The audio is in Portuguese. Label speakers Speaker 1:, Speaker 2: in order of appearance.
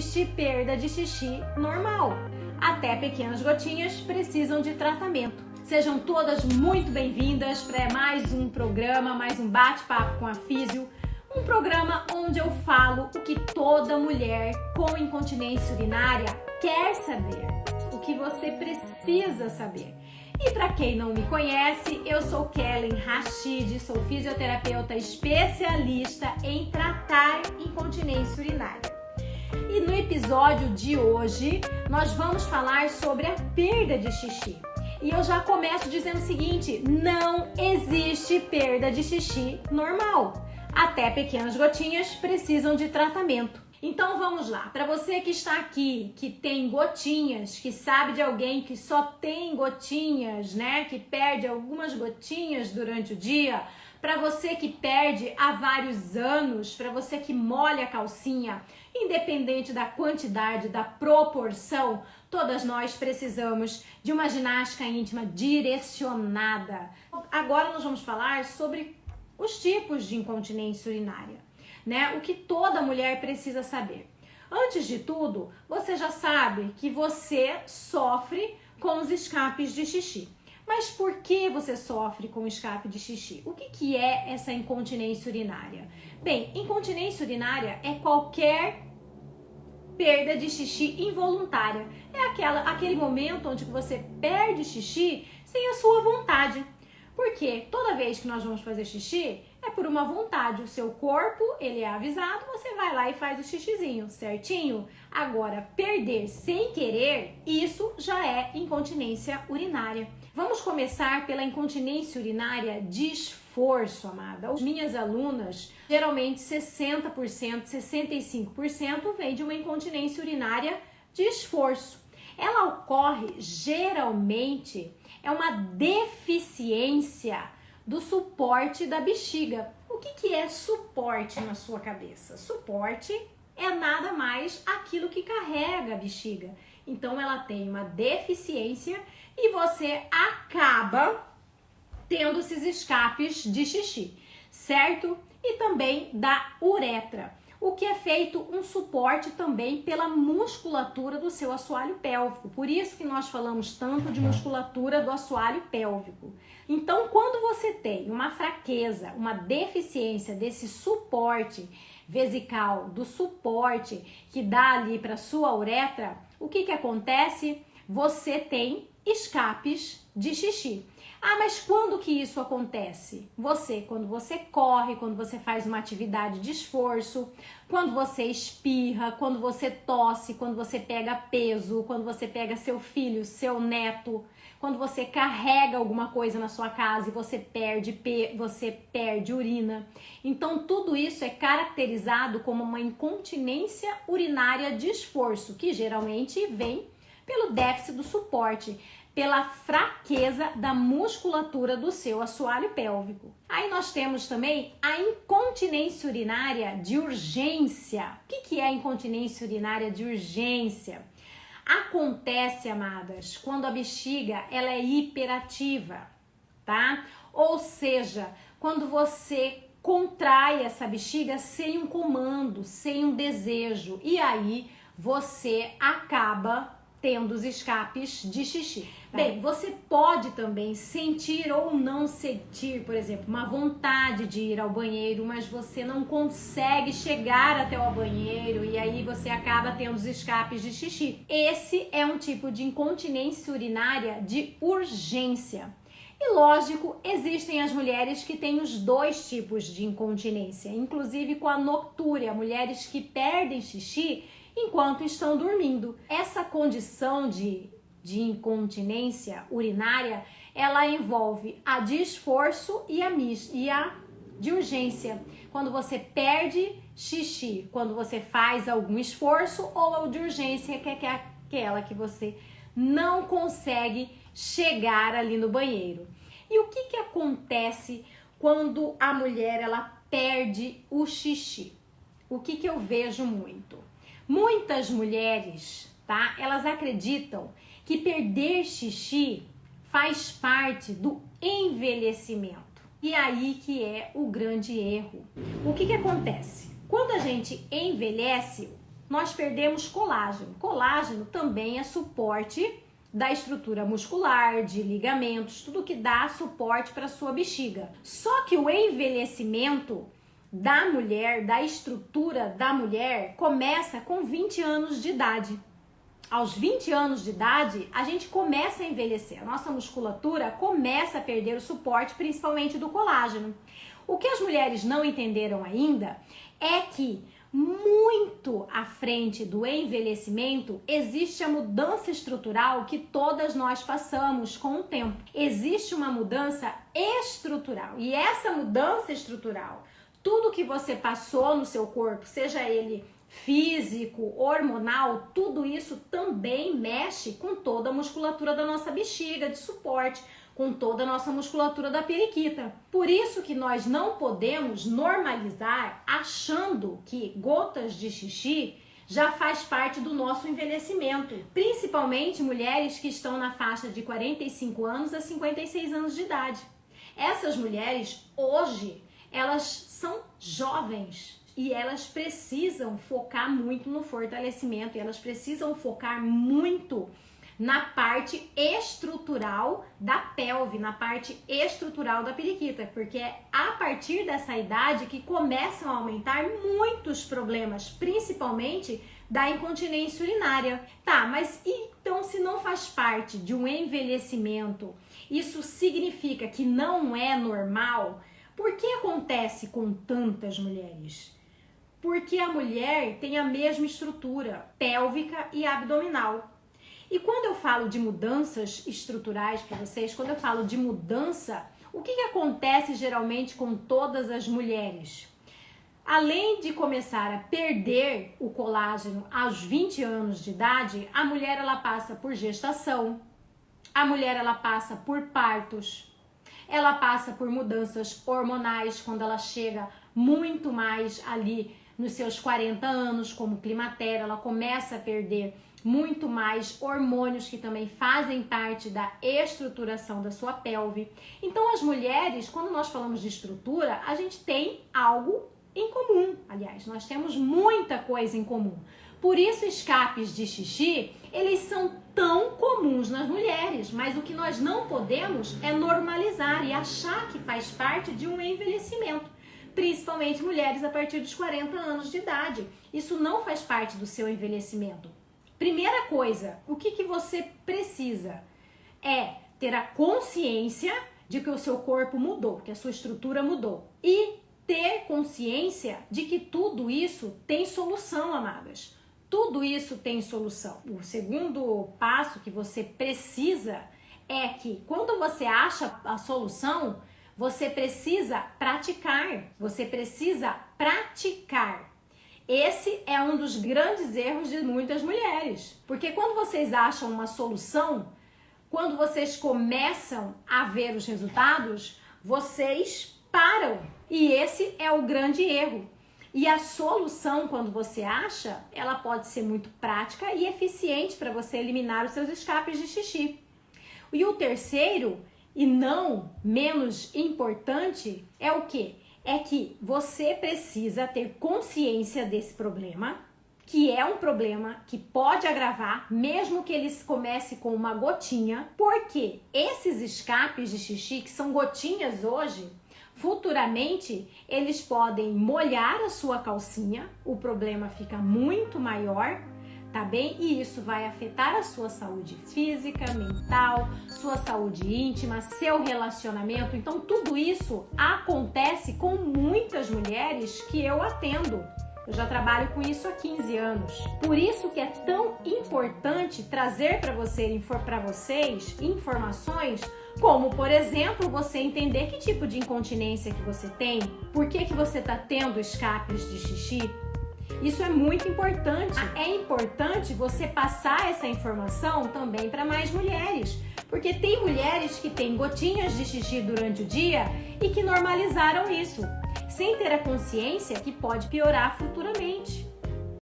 Speaker 1: existe perda de xixi normal. Até pequenas gotinhas precisam de tratamento. Sejam todas muito bem-vindas para mais um programa, mais um bate-papo com a Físio. Um programa onde eu falo o que toda mulher com incontinência urinária quer saber, o que você precisa saber. E para quem não me conhece, eu sou Kellen Rashid, sou fisioterapeuta especialista em tratar incontinência urinária. E no episódio de hoje, nós vamos falar sobre a perda de xixi. E eu já começo dizendo o seguinte: não existe perda de xixi normal. Até pequenas gotinhas precisam de tratamento. Então vamos lá, para você que está aqui, que tem gotinhas, que sabe de alguém que só tem gotinhas, né? Que perde algumas gotinhas durante o dia, para você que perde há vários anos, para você que molha a calcinha, independente da quantidade, da proporção, todas nós precisamos de uma ginástica íntima direcionada. Agora nós vamos falar sobre os tipos de incontinência urinária, né? O que toda mulher precisa saber. Antes de tudo, você já sabe que você sofre com os escapes de xixi. Mas por que você sofre com escape de xixi? O que é essa incontinência urinária? Bem, incontinência urinária é qualquer perda de xixi involuntária. É aquele momento onde você perde xixi sem a sua vontade. Porque toda vez que nós vamos fazer xixi, é por uma vontade. O seu corpo, ele é avisado, você vai lá e faz o xixizinho, certinho? Agora, perder sem querer, isso já é incontinência urinária. Vamos começar pela incontinência urinária de esforço, amada. As minhas alunas, geralmente 60%, 65% vem de uma incontinência urinária de esforço. Ela ocorre geralmente, é uma deficiência do suporte da bexiga. O que é suporte na sua cabeça? Suporte é nada mais aquilo que carrega a bexiga. Então ela tem uma deficiência e você acaba tendo esses escapes de xixi, certo? E também da uretra. O que é feito um suporte também pela musculatura do seu assoalho pélvico. Por isso que nós falamos tanto de musculatura do assoalho pélvico. Então, quando você tem uma fraqueza, uma deficiência desse suporte vesical, do suporte que dá ali para sua uretra, o que acontece? Você tem escapes de xixi. Ah, mas quando que isso acontece? Quando você corre, quando você faz uma atividade de esforço, quando você espirra, quando você tosse, quando você pega peso, quando você pega seu filho, seu neto, quando você carrega alguma coisa na sua casa e você perde urina. Então tudo isso é caracterizado como uma incontinência urinária de esforço, que geralmente vem pelo déficit do suporte, pela fraqueza da musculatura do seu assoalho pélvico. Aí nós temos também a incontinência urinária de urgência. O que é a incontinência urinária de urgência? Acontece, amadas, quando a bexiga ela é hiperativa, tá? Ou seja, quando você contrai essa bexiga sem um comando, sem um desejo, e aí você acaba tendo os escapes de xixi. Bem, você pode também sentir ou não sentir, por exemplo, uma vontade de ir ao banheiro, mas você não consegue chegar até o banheiro e aí você acaba tendo os escapes de xixi. Esse é um tipo de incontinência urinária de urgência. E lógico, existem as mulheres que têm os dois tipos de incontinência, inclusive com a noctúria, mulheres que perdem xixi enquanto estão dormindo. Essa condição de incontinência urinária, ela envolve a de esforço e a de urgência. Quando você perde xixi, quando você faz algum esforço, ou a de urgência, que é aquela que você não consegue chegar ali no banheiro. E o que acontece quando a mulher ela perde o xixi? O que eu vejo muito? Muitas mulheres, tá? Elas acreditam que perder xixi faz parte do envelhecimento. E aí que é o grande erro. O que acontece? Quando a gente envelhece, nós perdemos colágeno. Colágeno também é suporte da estrutura muscular, de ligamentos, tudo que dá suporte para sua bexiga. Só que o envelhecimento da mulher, da estrutura da mulher, começa com 20 anos de idade. Aos 20 anos de idade, a gente começa a envelhecer. A nossa musculatura começa a perder o suporte, principalmente do colágeno. O que as mulheres não entenderam ainda é que muito à frente do envelhecimento existe a mudança estrutural que todas nós passamos com o tempo. Existe uma mudança estrutural e essa mudança estrutural, tudo que você passou no seu corpo, seja ele físico, hormonal, tudo isso também mexe com toda a musculatura da nossa bexiga de suporte, com toda a nossa musculatura da periquita. Por isso que nós não podemos normalizar achando que gotas de xixi já faz parte do nosso envelhecimento. Principalmente mulheres que estão na faixa de 45 anos a 56 anos de idade. Essas mulheres, hoje, elas são jovens e elas precisam focar muito no fortalecimento, e elas precisam focar muito na parte estrutural da pelve, na parte estrutural da periquita, porque é a partir dessa idade que começam a aumentar muitos problemas, principalmente da incontinência urinária. Tá, mas então se não faz parte de um envelhecimento, isso significa que não é normal? Por que acontece com tantas mulheres? Porque a mulher tem a mesma estrutura pélvica e abdominal. E quando eu falo de mudanças estruturais para vocês, quando eu falo de mudança, o que acontece geralmente com todas as mulheres? Além de começar a perder o colágeno aos 20 anos de idade, a mulher ela passa por gestação, a mulher ela passa por partos, ela passa por mudanças hormonais quando ela chega muito mais ali nos seus 40 anos, como climatério, ela começa a perder muito mais hormônios que também fazem parte da estruturação da sua pelve. Então as mulheres, quando nós falamos de estrutura, a gente tem algo em comum. Aliás, nós temos muita coisa em comum. Por isso escapes de xixi, eles são tão comuns nas mulheres, mas o que nós não podemos é normalizar e achar que faz parte de um envelhecimento. Principalmente mulheres a partir dos 40 anos de idade. Isso não faz parte do seu envelhecimento. Primeira coisa, o que você precisa é ter a consciência de que o seu corpo mudou, que a sua estrutura mudou. E ter consciência de que tudo isso tem solução, amadas. Tudo isso tem solução. O segundo passo que você precisa é que quando você acha a solução, você precisa praticar. Você precisa praticar. Esse é um dos grandes erros de muitas mulheres. Porque quando vocês acham uma solução, quando vocês começam a ver os resultados, vocês param. E esse é o grande erro. E a solução, quando você acha, ela pode ser muito prática e eficiente para você eliminar os seus escapes de xixi. E o terceiro, e não menos importante, é o quê? É que você precisa ter consciência desse problema, que é um problema que pode agravar, mesmo que ele comece com uma gotinha, porque esses escapes de xixi, que são gotinhas hoje, futuramente eles podem molhar a sua calcinha, o problema fica muito maior, tá bem? E isso vai afetar a sua saúde física, mental, sua saúde íntima, seu relacionamento. Então tudo isso acontece com muitas mulheres que eu atendo. Eu já trabalho com isso há 15 anos. Por isso que é tão importante trazer para vocês informações como, por exemplo, você entender que tipo de incontinência que você tem, por que você está tendo escapes de xixi. Isso é muito importante. É importante você passar essa informação também para mais mulheres, porque tem mulheres que têm gotinhas de xixi durante o dia e que normalizaram isso, sem ter a consciência que pode piorar futuramente.